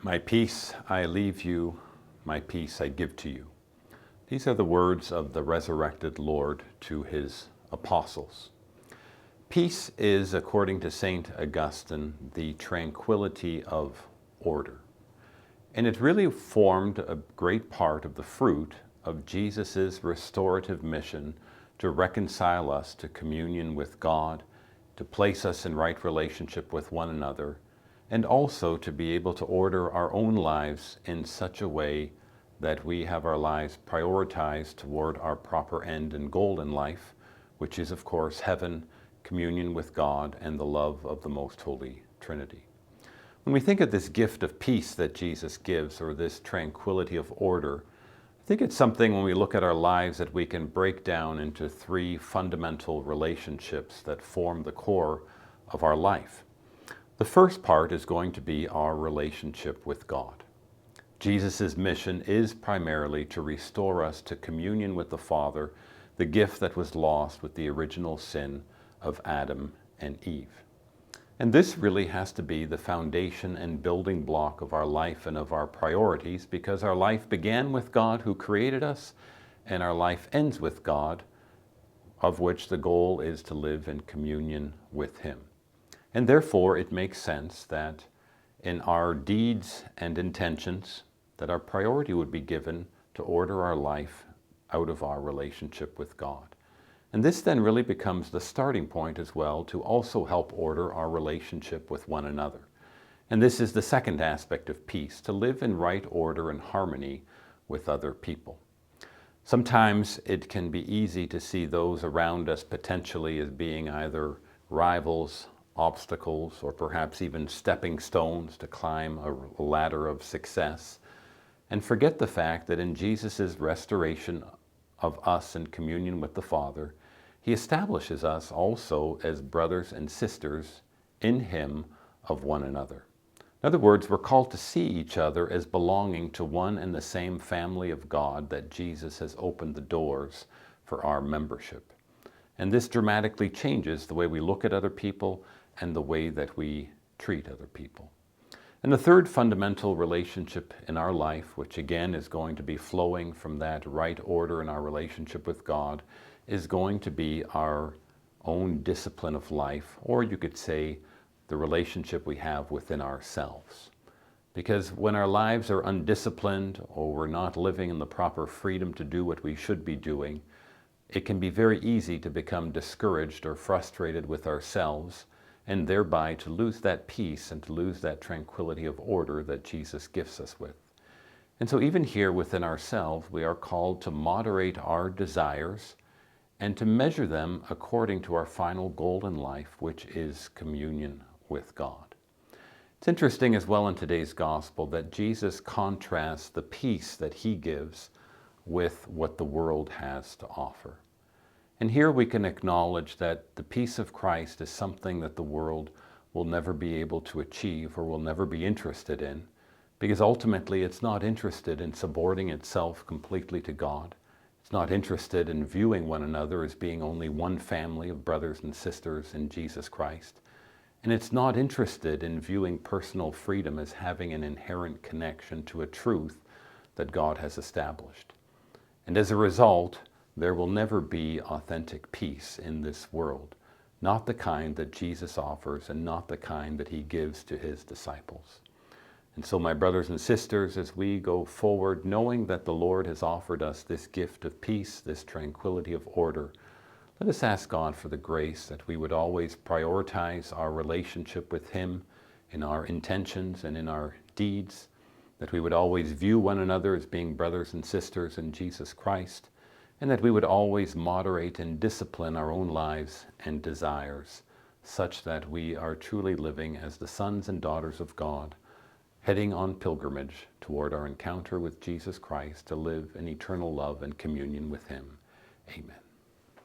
My peace I leave you, my peace I give to you. These are the words of the resurrected Lord to his apostles. Peace is, according to St. Augustine, the tranquility of order. And it really formed a great part of the fruit of Jesus' restorative mission to reconcile us to communion with God, to place us in right relationship with one another, and also to be able to order our own lives in such a way that we have our lives prioritized toward our proper end and goal in life, which is, of course, heaven, communion with God, and the love of the Most Holy Trinity. When we think of this gift of peace that Jesus gives, or this tranquility of order, I think it's something when we look at our lives that we can break down into three fundamental relationships that form the core of our life. The first part is going to be our relationship with God. Jesus' mission is primarily to restore us to communion with the Father, the gift that was lost with the original sin of Adam and Eve. And this really has to be the foundation and building block of our life and of our priorities, because our life began with God who created us, and our life ends with God, of which the goal is to live in communion with Him. And therefore, it makes sense that in our deeds and intentions, that our priority would be given to order our life out of our relationship with God. And this then really becomes the starting point as well to also help order our relationship with one another. And this is the second aspect of peace, to live in right order and harmony with other people. Sometimes it can be easy to see those around us potentially as being either rivals, obstacles, or perhaps even stepping stones to climb a ladder of success, and forget the fact that in Jesus' restoration of us in communion with the Father, He establishes us also as brothers and sisters in Him of one another. In other words, we're called to see each other as belonging to one and the same family of God that Jesus has opened the doors for our membership. And this dramatically changes the way we look at other people and the way that we treat other people. And the third fundamental relationship in our life, which again is going to be flowing from that right order in our relationship with God, is going to be our own discipline of life, or you could say the relationship we have within ourselves. Because when our lives are undisciplined, or we're not living in the proper freedom to do what we should be doing, it can be very easy to become discouraged or frustrated with ourselves, and thereby to lose that peace and to lose that tranquility of order that Jesus gifts us with. And so even here within ourselves, we are called to moderate our desires and to measure them according to our final goal in life, which is communion with God. It's interesting as well in today's gospel that Jesus contrasts the peace that He gives with what the world has to offer. And here we can acknowledge that the peace of Christ is something that the world will never be able to achieve or will never be interested in, because ultimately it's not interested in subordinating itself completely to God. It's not interested in viewing one another as being only one family of brothers and sisters in Jesus Christ. And it's not interested in viewing personal freedom as having an inherent connection to a truth that God has established. And as a result, there will never be authentic peace in this world, not the kind that Jesus offers and not the kind that He gives to His disciples. And so, my brothers and sisters, as we go forward, knowing that the Lord has offered us this gift of peace, this tranquility of order, let us ask God for the grace that we would always prioritize our relationship with Him in our intentions and in our deeds, that we would always view one another as being brothers and sisters in Jesus Christ, and that we would always moderate and discipline our own lives and desires, such that we are truly living as the sons and daughters of God, heading on pilgrimage toward our encounter with Jesus Christ to live in eternal love and communion with Him. Amen.